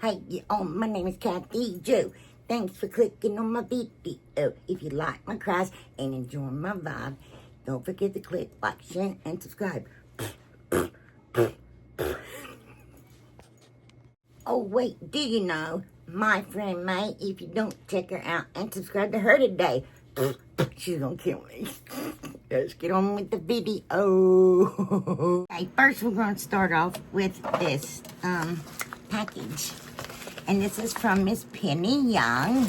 My name is Kathyjodiys. Thanks for clicking on my video. If you like my cries and enjoy my vibe, don't forget to click like, share, and subscribe. Oh, wait, do you know my friend May? If you don't check her out and subscribe to her today, she's gonna kill me. Let's get on with the video. Okay, first we're gonna start off with this package. And this is from Miss Penny Young.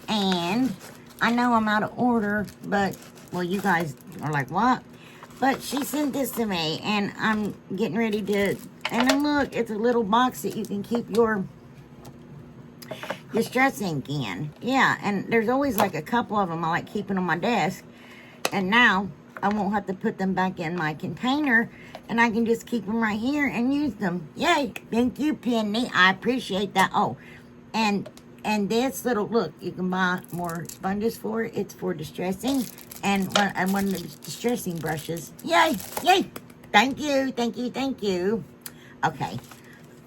And I know I'm out of order, but, well, you guys are like, what? But she sent this to me, and I'm getting ready to, and then look, it's a little box that you can keep your distress ink in. Yeah, and there's always like a couple of them I like keeping on my desk. And now I won't have to put them back in my container, and I can just keep them right here and use them. Yay! Thank you, Penny. I appreciate that. Oh, and this little, look, you can buy more sponges for it. It's for distressing, and one of the distressing brushes. Yay! Yay! Thank you, thank you, thank you. Okay.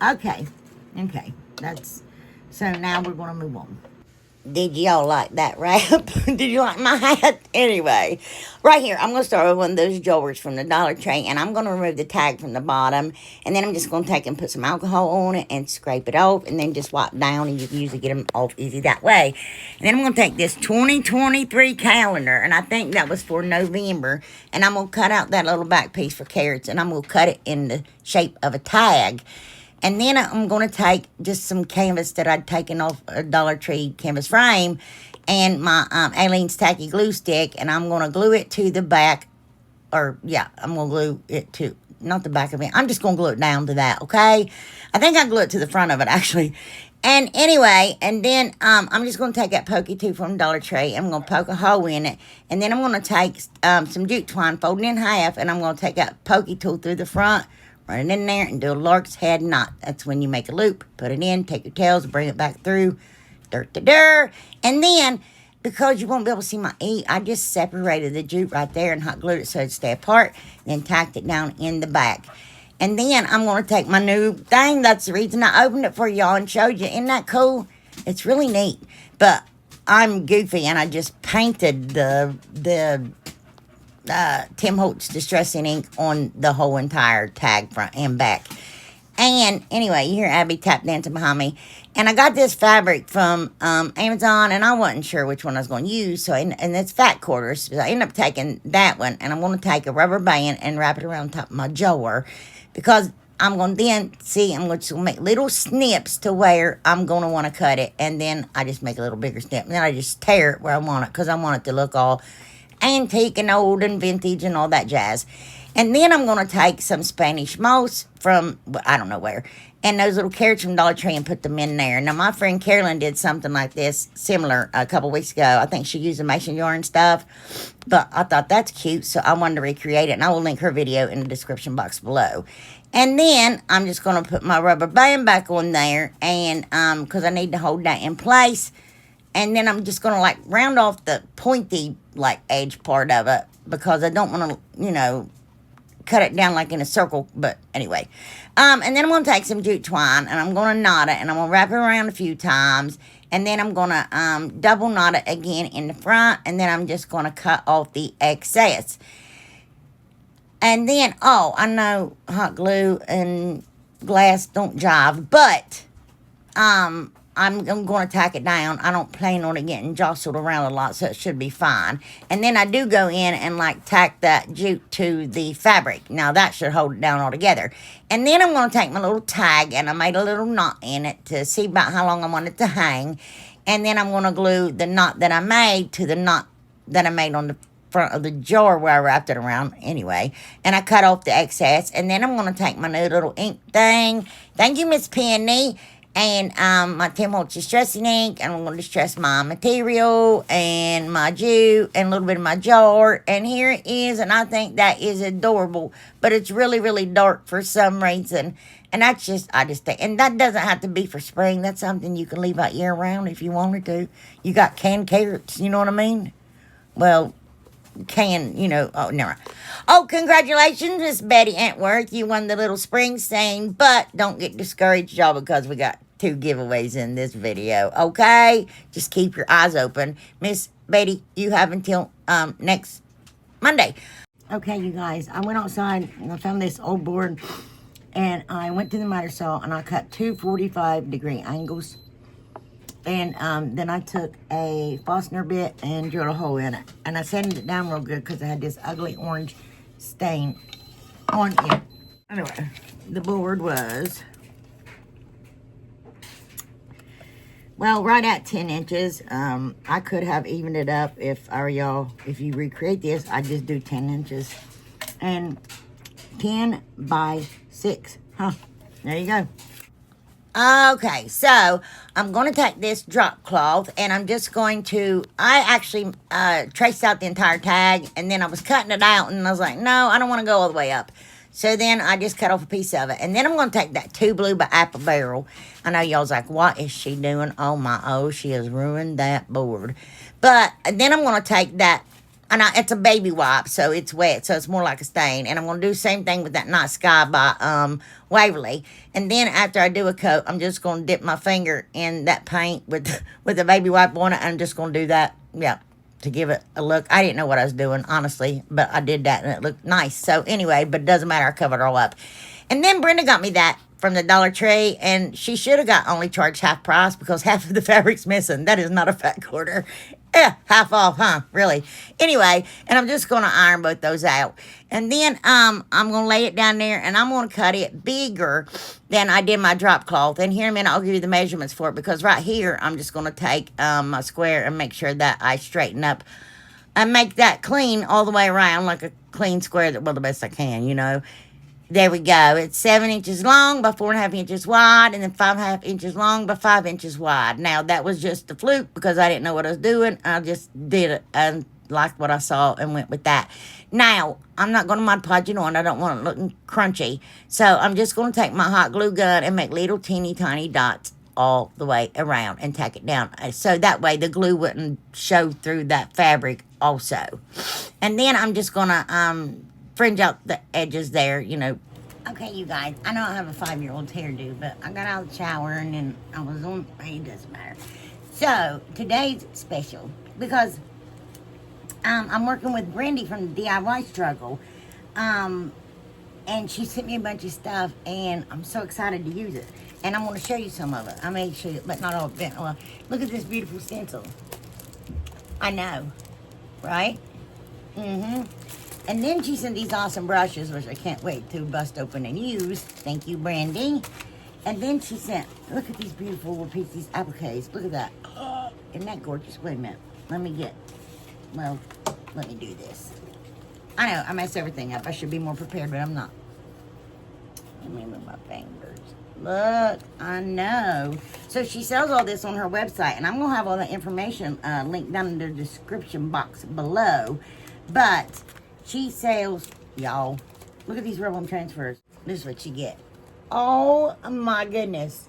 That's, so now we're going to move on. Did y'all like that wrap? Did you like my hat? Anyway, right here, I'm going to start with one of those jewelers from the Dollar Tree, and I'm going to remove the tag from the bottom, and then I'm just going to take and put some alcohol on it and scrape it off, and then just wipe down, and you can usually get them off easy that way. And then I'm going to take this 2023 calendar, and I think that was for November, and I'm going to cut out that little back piece for carrots, and I'm going to cut it in the shape of a tag. And then I'm going to take just some canvas that I'd taken off a Dollar Tree canvas frame and my Aleene's tacky glue stick, and I'm going to glue it to the back, or yeah, I'm going to glue it to, not the back of it, I'm just going to glue it down to that, okay? I think I glue it to the front of it, actually. And anyway, and then I'm just going to take that pokey tool from Dollar Tree, I'm going to poke a hole in it, and then I'm going to take some jute twine, fold it in half, and I'm going to take that pokey tool through the front, run it in there, and do a lark's head knot. That's when you make a loop, put it in, take your tails, bring it back through, and then, because you won't be able to see my E, I just separated the jute right there and hot glued it so it'd stay apart, then tacked it down in the back. And then I'm going to take my new thing. That's the reason I opened it for y'all and showed you. Isn't that cool? It's really neat. But I'm goofy, and I just painted the Tim Holtz Distressing Ink on the whole entire tag front and back. And anyway, you hear Abby tap dancing behind me. And I got this fabric from Amazon, and I wasn't sure which one I was going to use. So, and it's fat quarters. So I ended up taking that one, and I'm going to take a rubber band and wrap it around top of my jar, because I'm going to then, see, I'm just going to make little snips to where I'm going to want to cut it. And then I just make a little bigger snip. And then I just tear it where I want it, because I want it to look all antique and old and vintage and all that jazz. And then I'm going to take some Spanish moss from, I don't know where, and those little carrots from Dollar Tree and put them in there. Now, my friend Carolyn did something like this, similar, a couple weeks ago. I think she used a mason jar and stuff, but I thought that's cute, so I wanted to recreate it, and I will link her video in the description box below. And then I'm just going to put my rubber band back on there, and because I need to hold that in place. And then I'm just going to, like, round off the pointy, like, edge part of it, because I don't want to, you know, cut it down like in a circle. But anyway. And then I'm going to take some jute twine, and I'm going to knot it, and I'm going to wrap it around a few times. And then I'm going to double knot it again in the front, and then I'm just going to cut off the excess. And then, oh, I know hot glue and glass don't jive, but I'm going to tack it down. I don't plan on it getting jostled around a lot, so it should be fine. And then I do go in and, like, tack that jute to the fabric. Now, that should hold it down all together. And then I'm going to take my little tag, and I made a little knot in it to see about how long I want it to hang. And then I'm going to glue the knot that I made to the knot that I made on the front of the jar where I wrapped it around anyway. And I cut off the excess. And then I'm going to take my new little ink thing. Thank you, Miss Penny. And my Tim Holtz Distressing Ink, and I'm going to distress my material and my jute and a little bit of my jar. And here it is, and I think that is adorable, but it's really, really dark for some reason. And that's just, I just think, and that doesn't have to be for spring. That's something you can leave out year round if you wanted to. You got canned carrots, you know what I mean? Well, can, you know, oh, never mind. Oh, congratulations, Miss Betty Antworth. You won the little spring stain, but don't get discouraged, y'all, because we got 2 giveaways in this video, okay? Just keep your eyes open. Miss Betty, you have until next Monday. Okay, you guys, I went outside and I found this old board, and I went to the miter saw and I cut 2 45-degree angles. And then I took a Fastener bit and drilled a hole in it. And I sanded it down real good because I had this ugly orange stain on it. Anyway, the board was, well, right at 10 inches. I could have evened it up if I were y'all. If you recreate this, I just do 10 inches. And 10 by 6. Huh. There you go. Okay, so I'm going to take this drop cloth and I'm just going to, I actually traced out the entire tag, and then I was cutting it out and I was like, no, I don't want to go all the way up. So then I just cut off a piece of it. And then I'm going to take that 2 blue by Apple Barrel. I know y'all's like, what is she doing? Oh, she has ruined that board. But then I'm going to take that, and it's a baby wipe, so it's wet, so it's more like a stain. And I'm going to do the same thing with that Night Sky by Waverly. And then after I do a coat, I'm just going to dip my finger in that paint with the baby wipe on it. I'm just going to do that, yeah, to give it a look. I didn't know what I was doing, honestly, but I did that, and it looked nice. So anyway, but it doesn't matter. I covered it all up. And then Brenda got me that from the Dollar Tree, and she should have got only charged half price because half of the fabric's missing. That is not a fat quarter. Yeah, half off, huh? Really? Anyway, and I'm just going to iron both those out. And then I'm going to lay it down there, and I'm going to cut it bigger than I did my drop cloth. And here in a minute, I'll give you the measurements for it, because right here, I'm just going to take my square and make sure that I straighten up and make that clean all the way around, like a clean square, well, the best I can, you know. There we go. It's 7 inches long by 4.5 inches wide, and then 5.5 inches long by 5 inches wide. Now, that was just a fluke because I didn't know what I was doing. I just did it and liked what I saw and went with that. Now, I'm not going to Mod Podge it on. I don't want it looking crunchy. So, I'm just going to take my hot glue gun and make little teeny tiny dots all the way around and tack it down. So, that way the glue wouldn't show through that fabric also. And then I'm just going to fringe out the edges there, you know. Okay, you guys, I know I have a 5-year-old's hairdo, but I got out of the shower and then I was on, it doesn't matter. So, today's special because I'm working with Brandy from the DIY Struggle. And she sent me a bunch of stuff, and I'm so excited to use it. And I'm going to show you some of it. I may show you, but not all of it. Well, look at this beautiful stencil. I know, right? Mm-hmm. And then she sent these awesome brushes, which I can't wait to bust open and use. Thank you, Brandy. And then she sent, look at these beautiful little pieces, these appliques. Look at that. Isn't that gorgeous? Wait a minute. Let me do this. I know, I mess everything up. I should be more prepared, but I'm not. Let me move my fingers. Look, I know. So she sells all this on her website, and I'm going to have all the information linked down in the description box below. But she sells, y'all, look at these rub-on transfers. This is what you get. Oh, my goodness.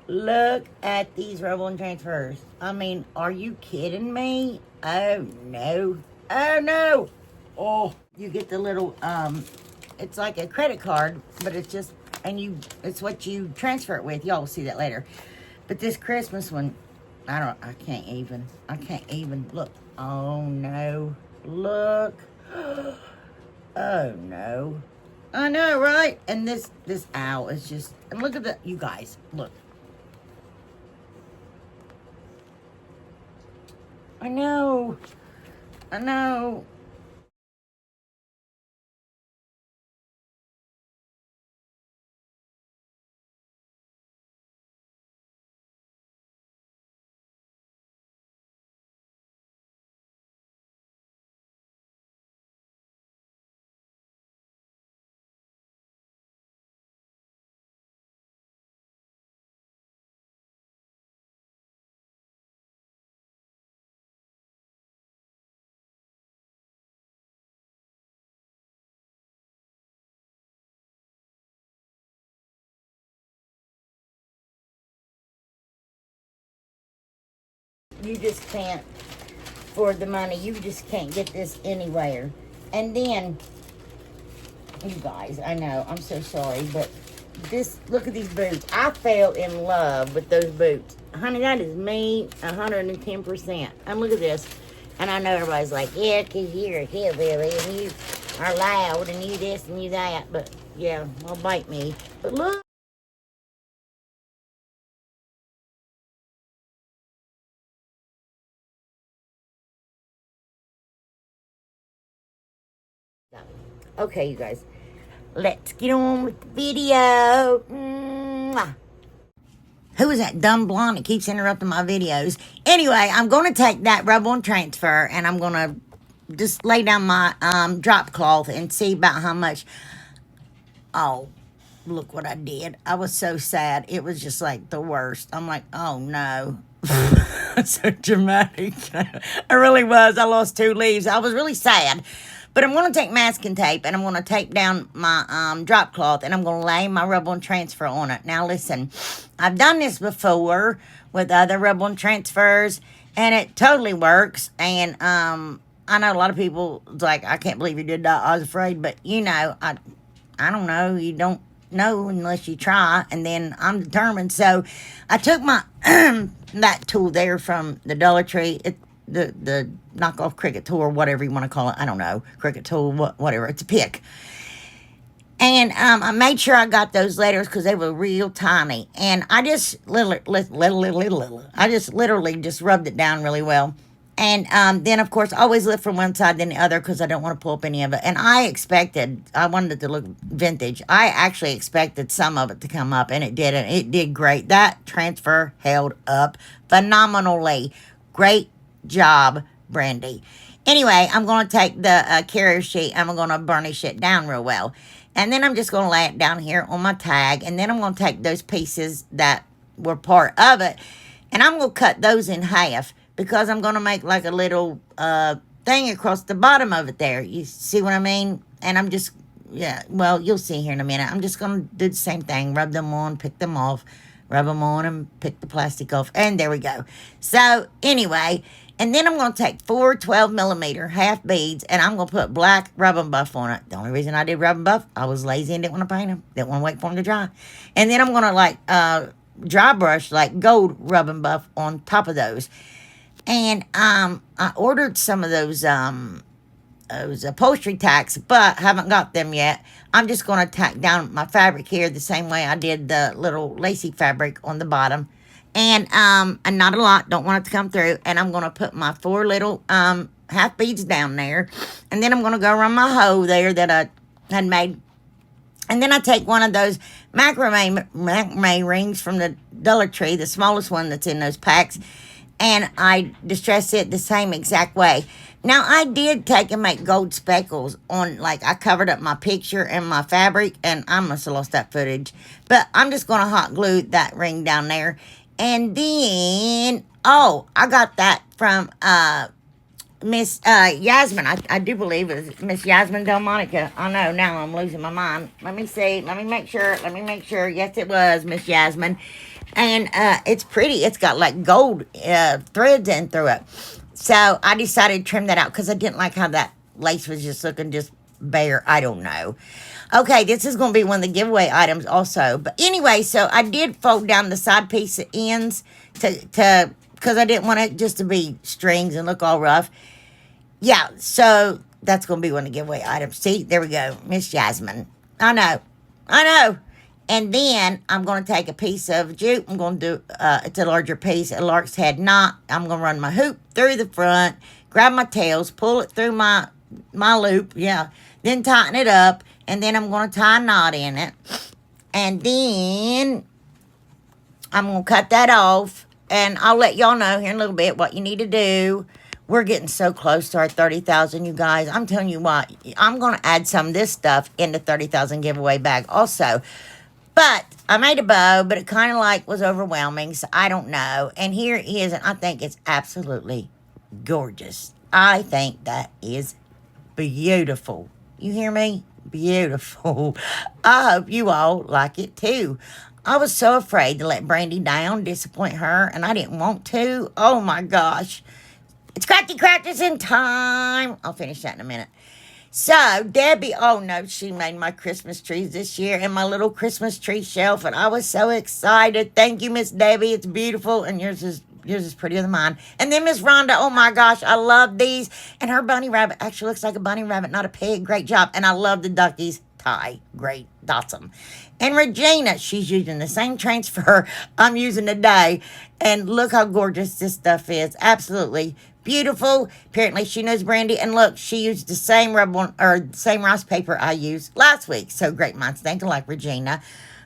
Look at these rub-on transfers. I mean, are you kidding me? Oh, no. Oh, no. Oh, you get the little, it's like a credit card, but it's just, and it's what you transfer it with. Y'all will see that later. But this Christmas one, I can't even. Look. Oh, no. Look. Oh, no. I know, right? And this owl is just, and look at you guys, look. I know. You just can't. for the money. You just can't get this anywhere. And then, you guys, I know, I'm so sorry, but this, look at these boots. I fell in love with those boots. Honey, that is me 110%. And look at this. And I know everybody's like, yeah, because you're a hillbilly and you are loud and you this and you that. But, yeah, well, bite me. But look. Okay, you guys. Let's get on with the video. Mwah. Who is that dumb blonde that keeps interrupting my videos? Anyway, I'm going to take that rub-on transfer and I'm going to just lay down my drop cloth and see about how much. Oh, look what I did. I was so sad. It was just like the worst. I'm like, oh no. So dramatic. I really was. I lost 2 leaves. I was really sad. But I'm going to take masking tape and I'm going to tape down my drop cloth and I'm going to lay my rub-on transfer on it. Now listen, I've done this before with other rub-on transfers and it totally works. And I know a lot of people like, I can't believe you did that. I was afraid, but you know, I don't know. You don't know unless you try. And then I'm determined. So I took my that tool there from the Dollar Tree. The knockoff Cricut tool or whatever you want to call it. I don't know. Cricut tool, whatever. It's a pick. And I made sure I got those letters because they were real tiny. And I just I just literally just rubbed it down really well. And then, of course, always lift from one side then the other because I don't want to pull up any of it. And I wanted it to look vintage. I actually expected some of it to come up, and it didn't. It did great. That transfer held up phenomenally. Great job, Brandy. Anyway, I'm going to take the carrier sheet and I'm going to burnish it down real well. And then I'm just going to lay it down here on my tag. And then I'm going to take those pieces that were part of it and I'm going to cut those in half because I'm going to make like a little thing across the bottom of it there. You see what I mean? And I'm just, yeah, well, you'll see here in a minute. I'm just going to do the same thing. Rub them on, pick them off, rub them on and pick the plastic off. And there we go. So anyway, and then I'm going to take 4 12mm half beads, and I'm going to put black rub and buff on it. The only reason I did rub and buff, I was lazy and didn't want to paint them. Didn't want to wait for them to dry. And then I'm going to, like, dry brush, like, gold rub and buff on top of those. And I ordered some of those upholstery tacks, but haven't got them yet. I'm just going to tack down my fabric here the same way I did the little lacy fabric on the bottom. And not a lot, don't want it to come through. And I'm going to put my 4 little half beads down there. And then I'm going to go around my hoe there that I had made. And then I take one of those macrame rings from the Dollar Tree, the smallest one that's in those packs. And I distress it the same exact way. Now, I did take and make gold speckles on, like, I covered up my picture and my fabric. And I must have lost that footage. But I'm just going to hot glue that ring down there. And then, oh, I got that from Miss Yasmin. I do believe it was Miss Yasmin Delmonica. I know, now I'm losing my mind. Let me see. Let me make sure. Yes, it was Miss Yasmin. And it's pretty. It's got, like, gold threads in through it. So I decided to trim that out because I didn't like how that lace was just looking just bare. I don't know. Okay, this is going to be one of the giveaway items also. But anyway, so I did fold down the side piece of ends to because I didn't want it just to be strings and look all rough. Yeah, so that's going to be one of the giveaway items. See, there we go. Miss Jasmine. I know. And then I'm going to take a piece of jute. I'm going to do, it's a larger piece, a lark's head knot. I'm going to run my hoop through the front, grab my tails, pull it through my loop, yeah. Then tighten it up. And then I'm going to tie a knot in it. And then I'm going to cut that off. And I'll let y'all know here in a little bit what you need to do. We're getting so close to our 30,000, you guys. I'm telling you what, I'm going to add some of this stuff in the 30,000 giveaway bag also. But I made a bow, but it kind of like was overwhelming. So I don't know. And here it is. And I think it's absolutely gorgeous. I think that is beautiful. You hear me? Beautiful. I hope you all like it too. I was so afraid to let Brandy down, disappoint her, and I didn't want to. Oh my gosh. It's Crafty Crafters in time. I'll finish that in a minute. So, Debbie, oh no, she made my Christmas trees this year and my little Christmas tree shelf, and I was so excited. Thank you, Miss Debbie. It's beautiful, and yours is prettier than mine. And then Miss Rhonda, oh my gosh, I love these. And her bunny rabbit actually looks like a bunny rabbit, not a pig. Great job. And I love the duckies tie. Great. Awesome. And Regina, she's using the same transfer I'm using today. And look how gorgeous this stuff is. Absolutely beautiful. Apparently she knows Brandy. And look, she used the same rubber or the same rice paper I used last week. So great minds think alike, Regina.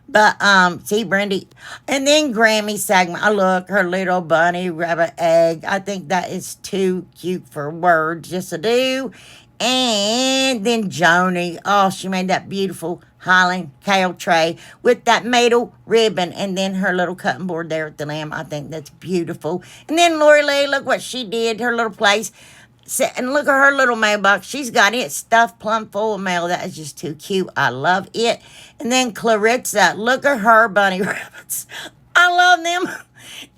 But see Brandy. And then Grammy segment. I look, her little bunny rabbit egg. I think that is too cute for words. Yes, I do. And then Joni. Oh, she made that beautiful Highland kale tray with that metal ribbon, and then her little cutting board there at the lamb. I think that's beautiful. And then Lori Lee, look what she did, her little place. And look at her little mailbox. She's got it stuffed plumb full of mail. That is just too cute. I love it. And then Clarissa, look at her bunny rabbits. I love them.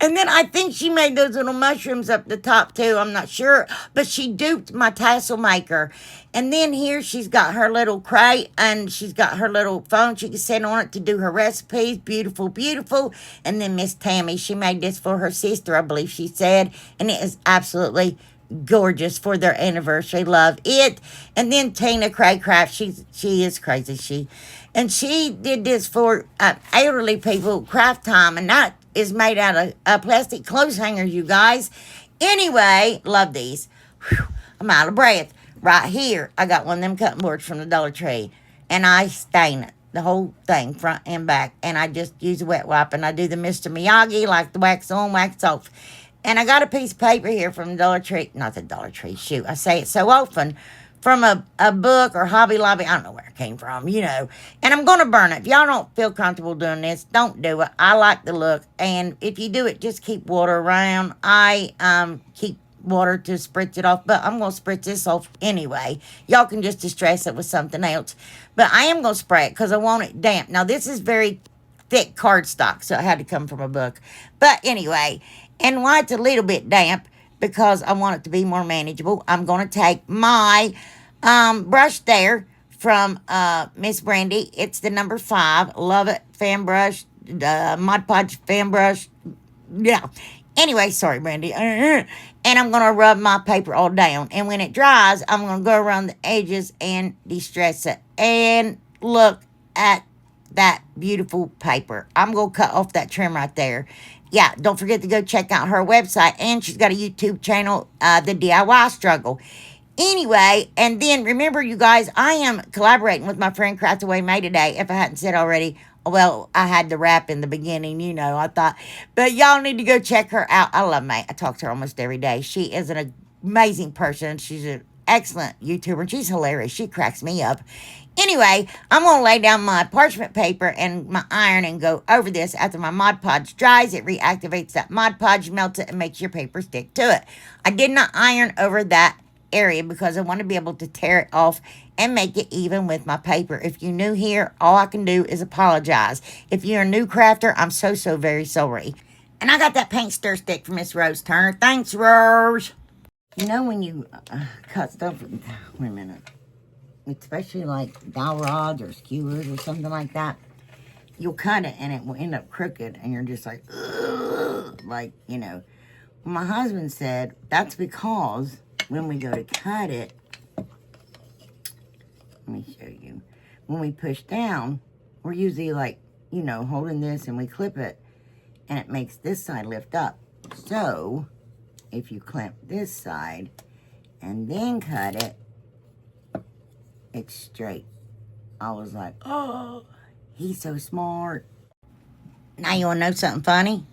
And then I think she made those little mushrooms up the top too. I'm not sure. But she duped my tassel maker. And then here she's got her little crate and she's got her little phone she can sit on it to do her recipes. Beautiful, beautiful. And then Miss Tammy, she made this for her sister, I believe she said. And it is absolutely gorgeous for their anniversary. Love it. And then Tina Craycraft, she is crazy. She did this for elderly people, craft time, and that is made out of plastic clothes hangers, you guys. Anyway, love these. Whew, I'm out of breath. Right here, I got one of them cutting boards from the Dollar Tree, and I stain it, the whole thing, front and back, and I just use a wet wipe, and I do the Mr. Miyagi, like the wax on, wax off. And I got a piece of paper here from the Dollar Tree, not the Dollar Tree, shoot, I say it so often, from a book or Hobby Lobby. I don't know where it came from, you know. And I'm going to burn it. If y'all don't feel comfortable doing this, don't do it. I like the look. And if you do it, just keep water around. I keep water to spritz it off, but I'm going to spritz this off anyway. Y'all can just distress it with something else. But I am going to spray it because I want it damp. Now, this is very thick cardstock, so it had to come from a book. But anyway, and why it's a little bit damp, because I want it to be more manageable, I'm going to take my brush there from Miss Brandy. It's the number 5. Love it. Fan brush. Mod Podge fan brush. Yeah. Anyway, sorry, Brandy. And I'm going to rub my paper all down. And when it dries, I'm going to go around the edges and distress it. And look at that beautiful paper. I'm going to cut off that trim right there. Yeah, don't forget to go check out her website. And she's got a YouTube channel, The DIY Struggle. Anyway, and then remember, you guys, I am collaborating with my friend Craft Away May today. If I hadn't said already, well, I had the rap in the beginning, you know, I thought. But y'all need to go check her out. I love May. I talk to her almost every day. She is an amazing person. She's an excellent YouTuber. And she's hilarious. She cracks me up. Anyway, I'm going to lay down my parchment paper and my iron and go over this. After my Mod Podge dries, it reactivates that Mod Podge, melts it, and makes your paper stick to it. I did not iron over that area because I want to be able to tear it off and make it even with my paper. If you're new here, all I can do is apologize. If you're a new crafter, I'm so very sorry. And I got that paint stir stick from Miss Rose Turner. Thanks, Rose. You know when you cut stuff, wait a minute, especially like dowel rods or skewers or something like that, you'll cut it and it will end up crooked and you're just like, ugh, like, you know. My husband said that's because when we go to cut it, let me show you. When we push down, we're usually like, you know, holding this and we clip it and it makes this side lift up. So if you clamp this side and then cut it, it's straight. I was like, oh, he's so smart. Now you want to know something funny?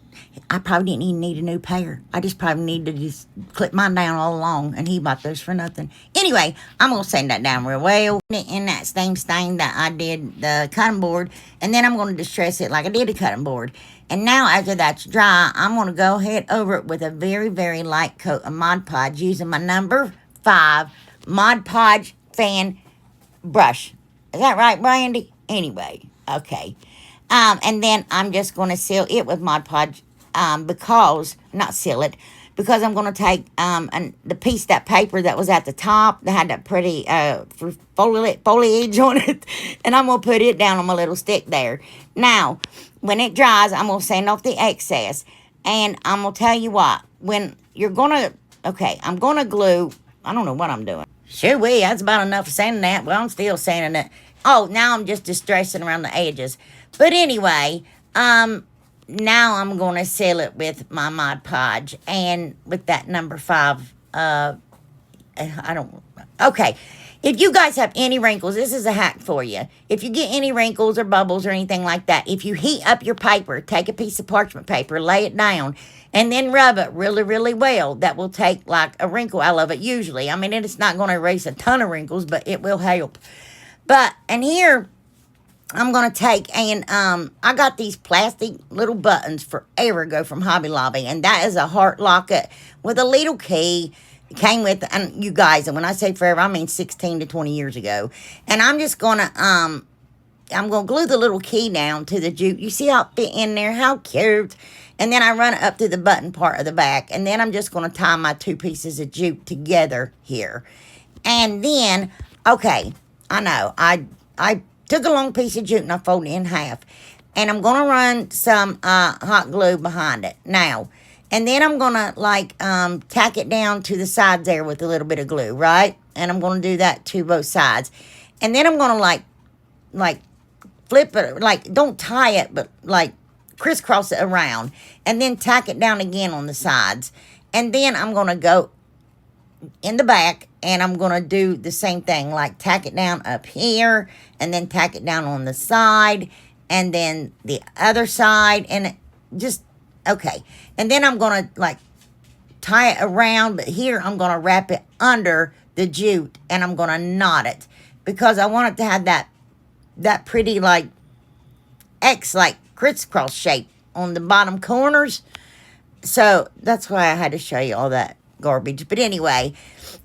I probably didn't even need a new pair. I just probably need to just clip mine down all along, and he bought those for nothing. Anyway, I'm going to sand that down real well in that same stain that I did the cutting board, and then I'm going to distress it like I did the cutting board. And now after that's dry, I'm going to go ahead over it with a very light coat of Mod Podge using my number 5 Mod Podge fan brush. Is that right, Brandy? Anyway, okay. And then I'm just going to seal it with Mod Podge because, not seal it, because I'm going to take the piece, that paper that was at the top that had that pretty foliage on it, and I'm going to put it down on my little stick there. Now, when it dries, I'm going to sand off the excess, and I'm going to tell you what, when you're going to, okay, I'm going to glue, I don't know what I'm doing. Sure, that's about enough for sanding that, but I'm still sanding it. Oh, now I'm just distressing around the edges. But anyway, now I'm going to seal it with my Mod Podge and with that number 5. Okay. If you guys have any wrinkles, this is a hack for you. If you get any wrinkles or bubbles or anything like that, if you heat up your paper, take a piece of parchment paper, lay it down, and then rub it really, really well. That will take like a wrinkle out of it usually. I mean, it's not going to erase a ton of wrinkles, but it will help. And here, I'm going to take, and I got these plastic little buttons forever ago from Hobby Lobby, and that is a heart locket with a little key. It came with, and you guys, and when I say forever, I mean 16 to 20 years ago. And I'm just going to, I'm going to glue the little key down to the jute. You see how it fit in there? How cute. And then I run it up to the button part of the back, and then I'm just going to tie my 2 pieces of jute together here. And then, okay, I know, I took a long piece of jute and I folded it in half. And I'm going to run some hot glue behind it. Now, and then I'm going to, like, tack it down to the sides there with a little bit of glue, right? And I'm going to do that to both sides. And then I'm going to, like, flip it, like, don't tie it, but, like, crisscross it around. And then tack it down again on the sides. And then I'm going to go in the back, and I'm going to do the same thing, like tack it down up here, and then tack it down on the side, and then the other side, and just, okay. And then I'm going to, like, tie it around, but here I'm going to wrap it under the jute, and I'm going to knot it, because I want it to have that pretty, like, X, like, crisscross shape on the bottom corners. So that's why I had to show you all that garbage. But anyway,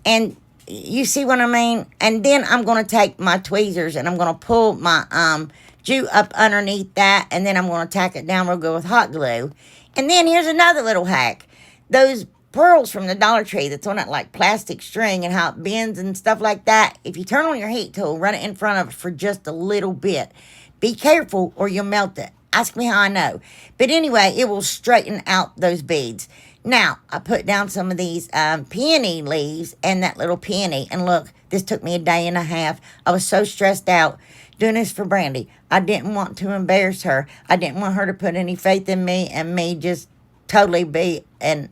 and you see what I mean? And then I'm going to take my tweezers and I'm going to pull my jute up underneath that, and then I'm going to tack it down real good with hot glue. And then here's another little hack. Those pearls from the Dollar Tree that's on that, like, plastic string and how it bends and stuff like that, if you turn on your heat tool, run it in front of it for just a little bit. Be careful or you'll melt it. Ask me how I know. But anyway, it will straighten out those beads. Now, I put down some of these peony leaves and that little peony. And look, this took me a day and a half. I was so stressed out doing this for Brandy. I didn't want to embarrass her. I didn't want her to put any faith in me and me just totally be a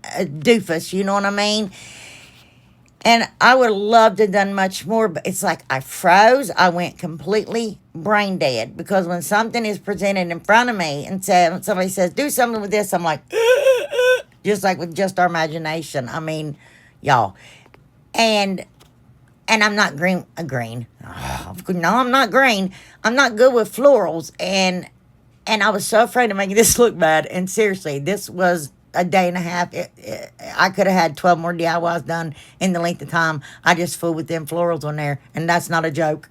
doofus. You know what I mean? And I would have loved to have done much more, but it's like I froze. I went completely brain dead, because when something is presented in front of me and somebody says, do something with this, I'm like, just like with Just Our Imagination. I mean, y'all. And I'm not green. Oh, no, I'm not green. I'm not good with florals. And I was so afraid of making this look bad. And seriously, this was a day and a half. I could have had 12 more DIYs done in the length of time. I just fooled with them florals on there, and that's not a joke.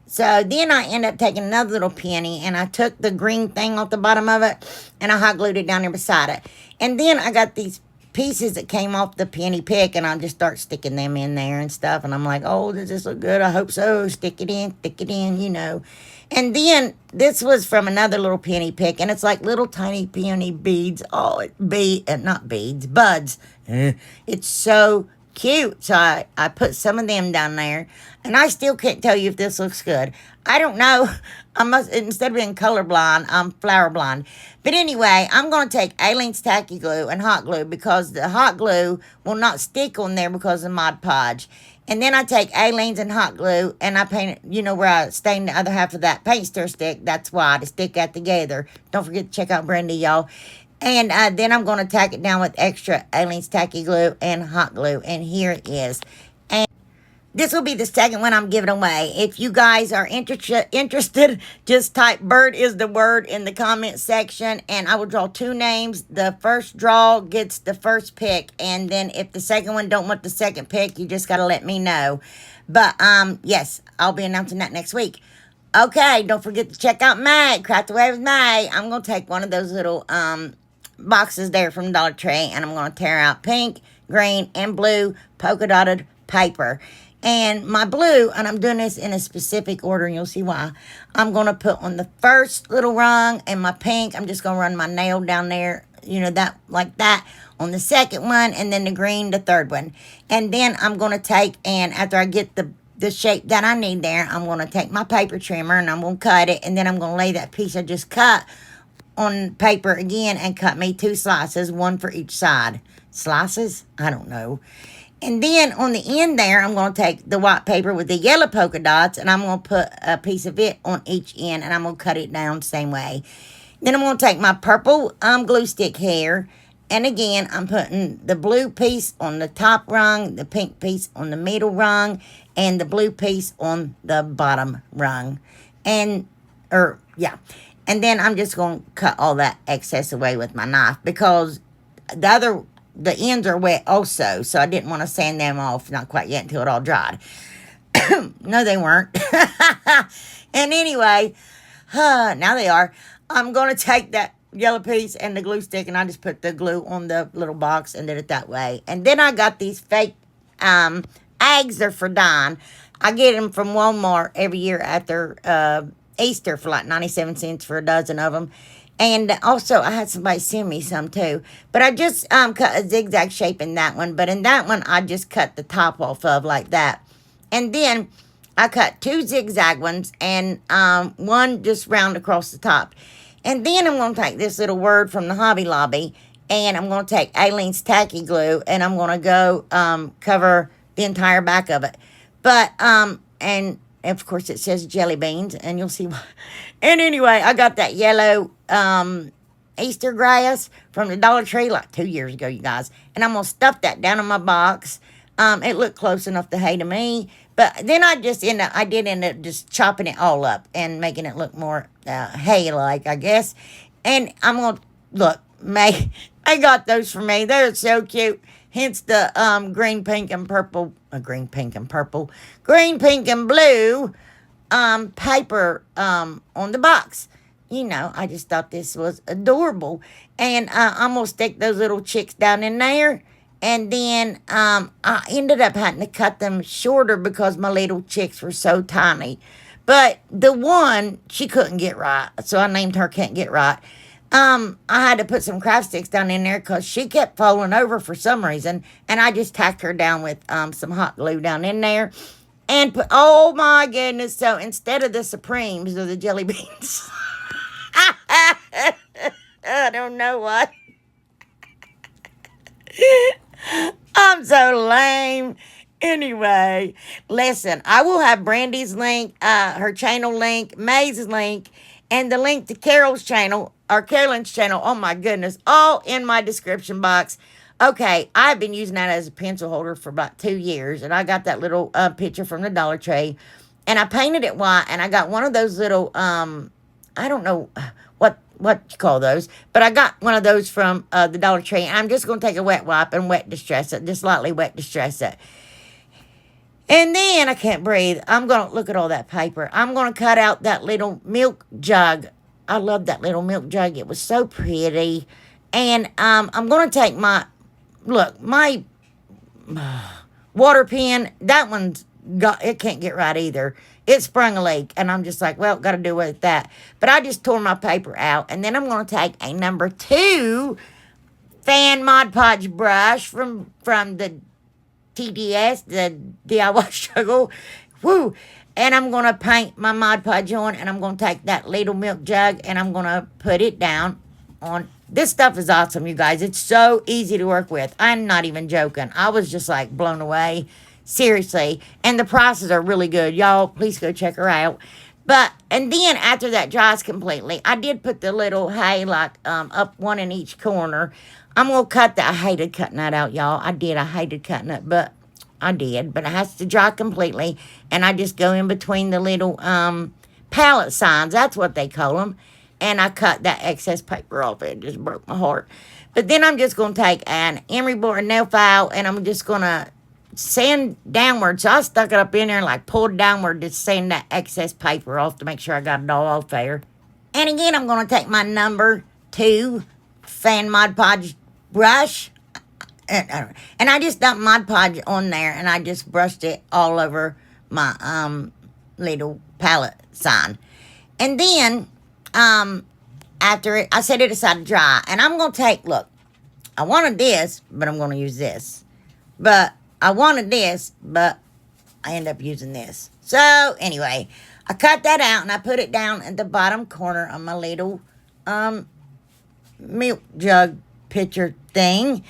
So then I ended up taking another little penny, and I took the green thing off the bottom of it, and I hot glued it down there beside it. And then I got these pieces that came off the penny pick, and I just start sticking them in there and stuff. And I'm like, oh, does this look good? I hope so. Stick it in, you know. And then this was from another little penny pick, and it's like little tiny peony beads. Oh, not beads, buds. It's so cute. So I put some of them down there, and I still can't tell you if this looks good. I don't know. Instead of being colorblind, I'm flower blind. But anyway, I'm going to take Aleene's tacky glue and hot glue, because the hot glue will not stick on there because of Mod Podge. And then I take Aleene's and hot glue, and I paint it, you know, where I stain the other half of that paint stir stick. That's why, to stick that together. Don't forget to check out Brandy, y'all. And then I'm going to tack it down with extra Aleene's tacky glue and hot glue. And here it is. And this will be the second one I'm giving away. If you guys are interested, just type "bird is the word" in the comment section, and I will draw 2 names. The first draw gets the first pick, and then if the second one don't want the second pick, you just got to let me know. But, yes, I'll be announcing that next week. Okay, don't forget to check out May, Craft Away with May. I'm going to take one of those little boxes there from Dollar Tree, and I'm going to tear out pink, green, and blue polka dotted paper. And my blue, and I'm doing this in a specific order, and you'll see why. I'm going to put on the first little rung, and my pink, I'm just going to run my nail down there, you know, that like that, on the second one, and then the green, the third one. And then I'm going to take, and after I get the shape that I need there, I'm going to take my paper trimmer, and I'm going to cut it, and then I'm going to lay that piece I just cut on paper again and cut me 2 slices, one for each side. Slices? I don't know. And then on the end there, I'm going to take the white paper with the yellow polka dots, and I'm going to put a piece of it on each end, and I'm going to cut it down the same way. Then I'm going to take my purple glue stick here, and again, I'm putting the blue piece on the top rung, the pink piece on the middle rung, and the blue piece on the bottom rung. And then I'm just going to cut all that excess away with my knife, because the ends are wet also, so I didn't want to sand them off, not quite yet, until it all dried. No, they weren't. And anyway, now they are. I'm going to take that yellow piece and the glue stick, and I just put the glue on the little box and did it that way. And then I got these fake eggs. They're for dyeing. I get them from Walmart every year after Easter for like 97 cents for a dozen of them. And also, I had somebody send me some too. But I just cut a zigzag shape in that one. But in that one, I just cut the top off of like that. And then I cut 2 zigzag ones and one just round across the top. And then I'm going to take this little word from the Hobby Lobby, and I'm going to take Aileen's Tacky Glue, and I'm going to go cover the entire back of it. But, and of course it says jelly beans, and you'll see why. And anyway, I got that yellow Easter grass from the Dollar Tree like 2 years ago, you guys. And I'm going to stuff that down in my box. It looked close enough to hay to me. But then I did end up just chopping it all up and making it look more hay-like, I guess. And I'm going to, look, May got those for me. They're so cute. Hence the green, pink, and blue paper on the box. You know, I just thought this was adorable. And I'm going to stick those little chicks down in there. And then I ended up having to cut them shorter because my little chicks were so tiny. But the one, she couldn't get right. So I named her Can't Get Right. I had to put some craft sticks down in there because she kept falling over for some reason. And I just tacked her down with some hot glue down in there. And put, oh my goodness. So instead of the Supremes or the jelly beans, I don't know what. I'm so lame. Anyway, listen, I will have Brandy's link, her channel link, May's link, and the link to Carol's channel, or Carolyn's channel, oh my goodness, all in my description box. Okay, I've been using that as a pencil holder for about 2 years, and I got that little picture from the Dollar Tree, and I painted it white, and I got one of those little, I don't know what you call those, but I got one of those from the Dollar Tree, and I'm just going to take a wet wipe and wet distress it, just lightly wet distress it. And then, I can't breathe, I'm going to, look at all that paper, I'm going to cut out that little milk jug. I love that little milk jug, it was so pretty. And I'm going to take my water pen, that one's it can't get right either. It sprung a leak, and I'm just like, well, got to do with that. But I just tore my paper out, and then I'm going to take a number 2 fan Mod Podge brush from the TDS, the DIY Struggle. Woo! And I'm going to paint my Mod Podge on, and I'm going to take that little milk jug, and I'm going to put it down on. This stuff is awesome, you guys. It's so easy to work with. I'm not even joking. I was just like blown away. Seriously. And the prices are really good. Y'all, please go check her out. And then after that dries completely, I did put the little hay like up one in each corner. I'm going to cut that. I hated cutting that out, y'all. I hated cutting it, but I did. But it has to dry completely. And I just go in between the little pallet signs. That's what they call them. And I cut that excess paper off. It just broke my heart. But then I'm just going to take an emery board nail file, and I'm just going to sand downward. So I stuck it up in there and like pulled downward to sand that excess paper off to make sure I got it all off there. And again, I'm going to take my number 2 fan Mod Podge brush. And I just dumped Mod Podge on there, and I just brushed it all over my little palette sign. And then after it, I set it aside to dry. And I'm going to take, look, I wanted this, but I'm going to use this. But I wanted this, but I end up using this. So anyway, I cut that out, and I put it down at the bottom corner of my little milk jug picture thing.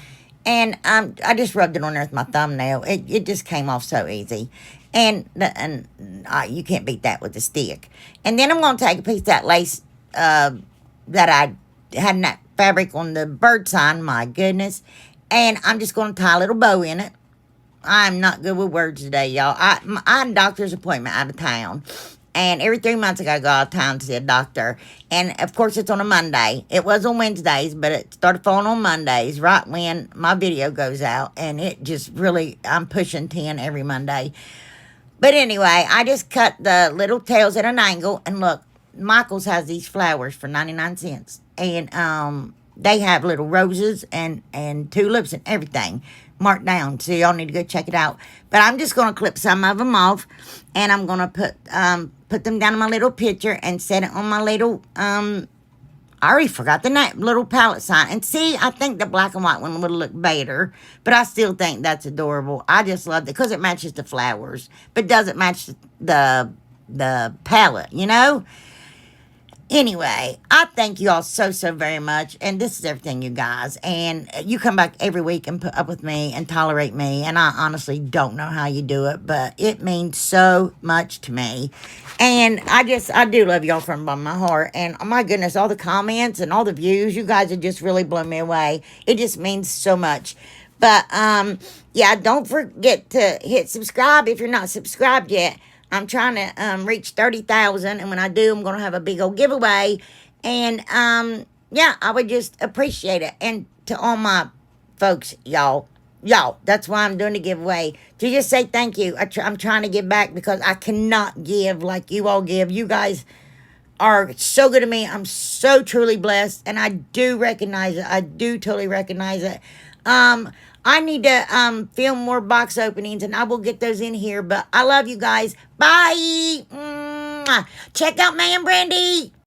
And I just rubbed it on there with my thumbnail. It just came off so easy. And you can't beat that with a stick. And then I'm going to take a piece of that lace that I had in that fabric on the bird sign. My goodness. And I'm just going to tie a little bow in it. I'm not good with words today, y'all. I had a doctor's appointment out of town. And every 3 months I got to go out of town to see a doctor. And, of course, it's on a Monday. It was on Wednesdays, but it started falling on Mondays right when my video goes out. And it just really, I'm pushing 10 every Monday. But anyway, I just cut the little tails at an angle. And, look, Michael's has these flowers for 99 cents. And they have little roses and tulips and everything marked down, so y'all need to go check it out. But I'm just going to clip some of them off, and I'm going to put them down in my little picture and set it on my little, I already forgot the name, little palette sign. And see, I think the black and white one would look better, but I still think that's adorable. I just love it because it matches the flowers, but doesn't match the palette, you know? Anyway, I thank you all so very much. And this is everything, you guys. And you come back every week and put up with me and tolerate me. And I honestly don't know how you do it, but it means so much to me. And I do love y'all from the bottom of my heart. And oh my goodness, all the comments and all the views, you guys have just really blown me away. It just means so much. But, yeah, don't forget to hit subscribe if you're not subscribed yet. I'm trying to reach 30,000, and when I do, I'm going to have a big old giveaway. And, yeah, I would just appreciate it. And to all my folks, y'all, that's why I'm doing the giveaway. To just say thank you. I'm trying to give back because I cannot give like you all give. You guys are so good to me. I'm so truly blessed, and I do recognize it. I do totally recognize it. I need to film more box openings, and I will get those in here. But I love you guys. Bye. Mwah. Check out May and Brandy.